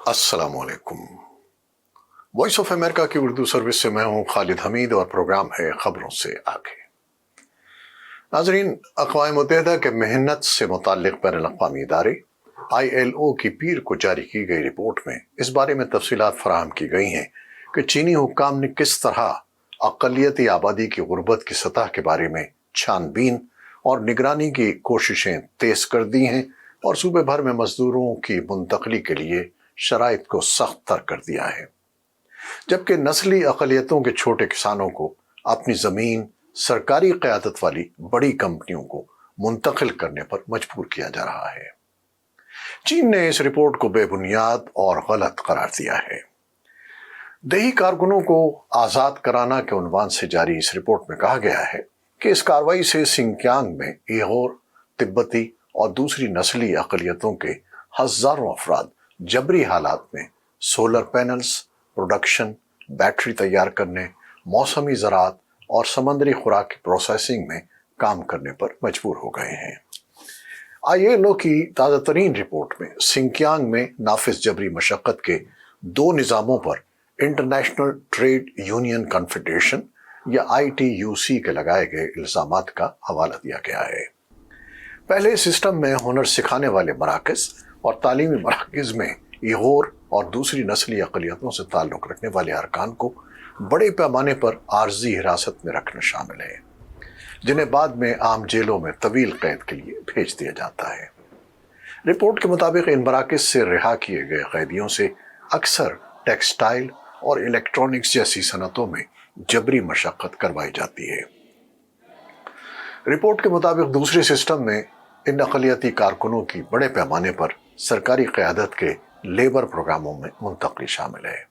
अस्सलाम वालेकुम। Voice of America की उर्दू सर्विस से मैं हूं खालिद हमीद और प्रोग्राम है खबरों से आगे। नाजरीन, अक़वाम मुत्तहिदा के मेहनत से मुताल्लिक़ बैनुल-अक़वामी इदारे ILO की पीर को जारी की गई रिपोर्ट में इस बारे में तफसीलात फराहम की गई हैं कि चीनी हुक्काम ने किस तरह अक़लियती आबादी की गुर्बत की सतह के बारे में छानबीन और निगरानी की कोशिशें तेज कर दी हैं और सूबे भर में मजदूरों की मुंतकली के लिए शराइत को सख्त तर कर दिया है, जबकि नस्ली अक़लियतों के छोटे किसानों को अपनी ज़मीन सरकारी क़यादत वाली बड़ी कंपनियों को मुंतकिल करने पर मजबूर किया जा रहा है। चीन ने इस रिपोर्ट को बेबुनियाद और गलत करार दिया है। देही कारकुनों को आज़ाद कराना के उन्वान से जारी इस रिपोर्ट में कहा गया है कि इस कार्रवाई से सिंकियांग में उइघुर, तिब्बती और दूसरी नस्ली अक़लियतों के हज़ारों अफराद जबरी हालात में सोलर पैनल्स, प्रोडक्शन, बैटरी तैयार करने, मौसमी ज़राअत और समंदरी खुराक की प्रोसेसिंग में काम करने पर मजबूर हो गए हैं। ILO की ताज़ा तरीन रिपोर्ट में सिंकियांग में नाफिज जबरी मशक्क़त के 2 निज़ामों पर इंटरनेशनल ट्रेड यूनियन कॉन्फेडरेशन या ITUC के लगाए गए इल्ज़ामात का हवाला दिया गया है। पहले सिस्टम में हुनर सिखाने वाले मराकज़ और तालीमी मराकज़ में उइघुर और दूसरी नस्ली अक़लियतों से ताल्लुक़ रखने वाले अरकान को बड़े पैमाने पर आर्जी हिरासत में रखना शामिल है, जिन्हें बाद में आम जेलों में तवील कैद के लिए भेज दिया जाता है। रिपोर्ट के मुताबिक इन मराकज़ से रिहा किए गए कैदियों से अक्सर टेक्सटाइल और इलेक्ट्रॉनिक्स जैसी सनतों में जबरी मशक्क़त करवाई जाती है। रिपोर्ट के मुताबिक दूसरे सिस्टम में इन अक़लियती कारकुनों की बड़े पैमाने पर सरकारी क़यादत के लेबर प्रोग्रामों में मुंतकली शामिल है।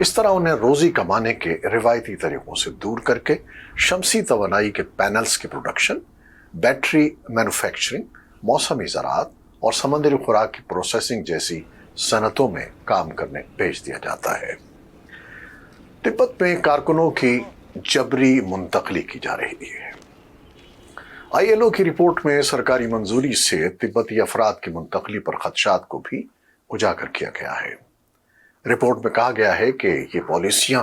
इस तरह उन्हें रोज़ी कमाने के रिवायती तरीक़ों से दूर करके शमसी तवानाई के पैनल्स की प्रोडक्शन, बैटरी मैन्युफैक्चरिंग, मौसमी ज़राअत और समंदरी खुराक की प्रोसेसिंग जैसी सनतों में काम करने भेज दिया जाता है। तिब्बत में कारकुनों की जबरी मुंतकली की जा रही है। ILO की रिपोर्ट में सरकारी मंजूरी से तिब्बती अफराद की मुंतकली पर खदशात को भी उजागर किया गया है। रिपोर्ट में कहा गया है कि ये पॉलिसियां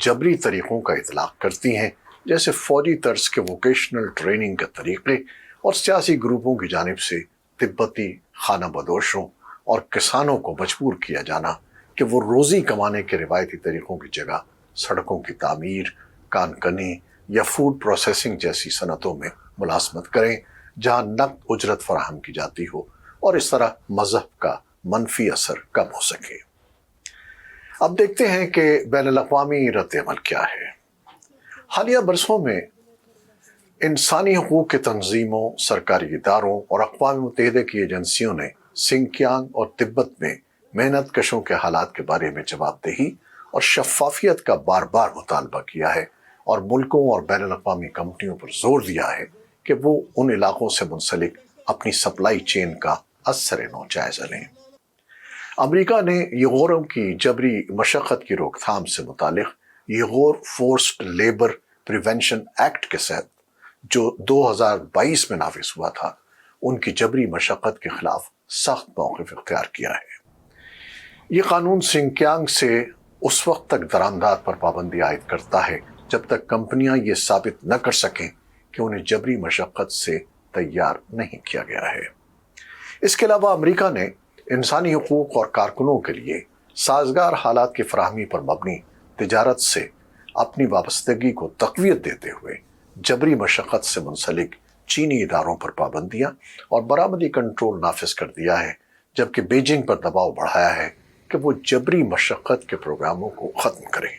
जबरी तरीक़ों का इतलाक़ करती हैं, जैसे फौजी तर्ज के वोकेशनल ट्रेनिंग के तरीक़े और सियासी ग्रुपों की जानिब से तिब्बती खाना बदोशों और किसानों को मजबूर किया जाना कि वो रोज़ी कमाने के रिवायती तरीक़ों की जगह सड़कों की तामीर, कानकनी या फूड प्रोसेसिंग जैसी सनतों में मुलाज़मत करें, जहाँ नक़द उजरत फराहम की जाती हो और इस तरह मज़हब का मनफी असर कम हो सके। अब देखते हैं कि बैनुल-अक़वामी रद्द-ए-अमल क्या है। हालिया बरसों में इंसानी हुकूक की तंजीमों, सरकारी इदारों और अक़वाम मुत्तहिदा की एजेंसियों ने सिंकियांग और तिब्बत में मेहनत कशों के हालात के बारे में जवाबदेही और शफ़ाफ़ियत का बार बार मुतालबा किया है और मुल्कों और बैनुल-अक़वामी कंपनियों पर जोर दिया है कि वो उन इलाकों से मुंसलिक अपनी सप्लाई चेन का असर-ए-नौ जायज़ा लें। अमेरिका ने उइघुरों की जबरी मशक्क़त की रोकथाम से मुतालिक Uyghur forced labour prevention act के तहत जो 2022 में नाफिज हुआ था, उनकी जबरी मशक्क़त के खिलाफ सख्त मौक़िफ़ इख्तियार किया है। ये कानून सिंकियांग से उस वक्त तक दरामदाद पर पाबंदी आयद करता है जब तक कंपनियां ये साबित न कर सकें कि उन्हें जबरी मशक्क़त से तैयार नहीं किया गया है। इसके अलावा अमेरिका ने इंसानी हुकूक और कारकुनों के लिए साजगार हालात की फराहमी पर मबनी तिजारत से अपनी वाबस्तगी को तक़वियत देते हुए जबरी मशक्क़त से मुंसलिक चीनी इदारों पर पाबंदियां और बरामदी कंट्रोल नाफिज कर दिया है, जबकि बीजिंग पर दबाव बढ़ाया है कि वो जबरी मशक्क़त के प्रोग्रामों को ख़त्म करें।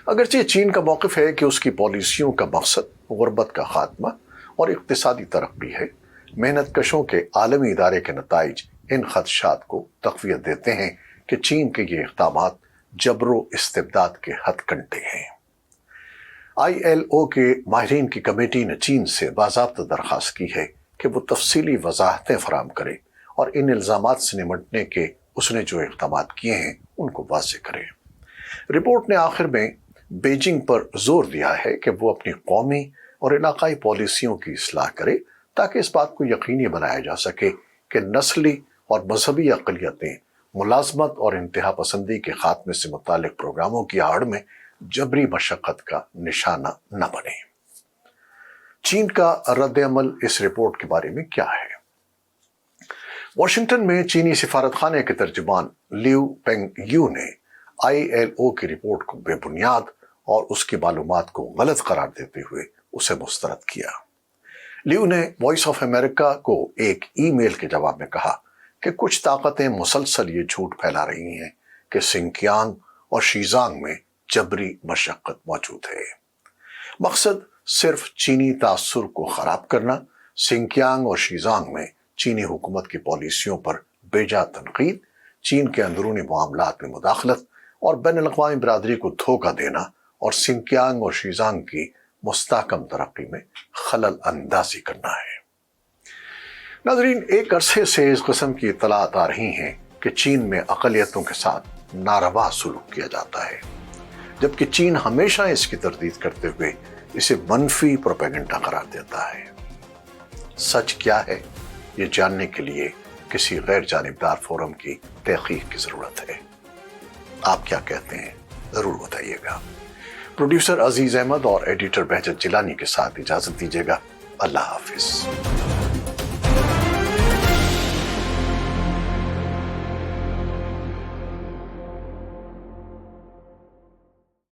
अगरचे चीन का मौक़िफ़ है कि उसकी पॉलिसियों का मकसद गुर्बत का खात्मा और इक़्तिसादी तरक्की है, मेहनत कशों के आलमी इदारे के नताइज इन खदशात को तक़वियत देते हैं कि चीन के ये इक़दामात जबरो इस्तिबदाद के हथकंडे हैं। ILO के माहिरीन की कमेटी ने चीन से बाज़ाब्ता दरख्वास्त की है कि वो तफसीली वज़ाहतें फराहम करे और इन इल्ज़ामात से निमटने के उसने जो इक़दामात किए हैं उनको वाज़ेह करे। रिपोर्ट ने आखिर में बीजिंग पर जोर दिया है कि वो अपनी कौमी और इलाकाई पॉलिसियों की इस्लाह करे ताकि इस बात को यकीनी बनाया जा सके कि नस्ली और मजहबी अक़लियतें मुलाजमत और इंतहा पसंदी के खात्मे से मुतालिक प्रोग्रामों की आड़ में जबरी मशक्कत का निशाना न बने। चीन का रद्द अमल इस रिपोर्ट के बारे में क्या है? वाशिंगटन में चीनी सिफारतखाने के तर्जुमान लिउ पेंगयू ने ILO की रिपोर्ट को बेबुनियाद और उसकी मालूमात को गलत करार देते हुए उसे मुस्तरद किया। लिउ ने वॉइस ऑफ अमेरिका को एक ईमेल के जवाब में कहा कि कुछ ताकतें मुसलसल ये झूठ फैला रही हैं कि सिंकियांग और शीजांग में जबरी मशक्कत मौजूद है। मकसद सिर्फ चीनी तासुर को खराब करना, सिंकियांग और शीजांग में चीनी हुकूमत की पॉलिसियों पर बेजा तनकीद, चीन के अंदरूनी मामलात में मुदाखलत और बैनुल-अक़वामी बिरादरी को धोखा देना और सिंकियांग और शीजांग की मुस्तहकम तरक्की में खलल अंदाजी करना है। नाज़रीन, एक अरसे से इस किस्म की इत्तलात आ रही हैं कि चीन में अक़लियतों के साथ नारवा सलूक किया जाता है, जबकि चीन हमेशा इसकी तरदीद करते हुए इसे मनफी प्रोपेगेंडा करार देता है। सच क्या है, ये जानने के लिए किसी गैर जानिबदार फोरम की तहकीक की जरूरत है। आप क्या कहते हैं, जरूर बताइएगा। प्रोड्यूसर अजीज अहमद और एडिटर बहजत जिलानी के साथ इजाजत दीजिएगा। अल्लाह हाफिज।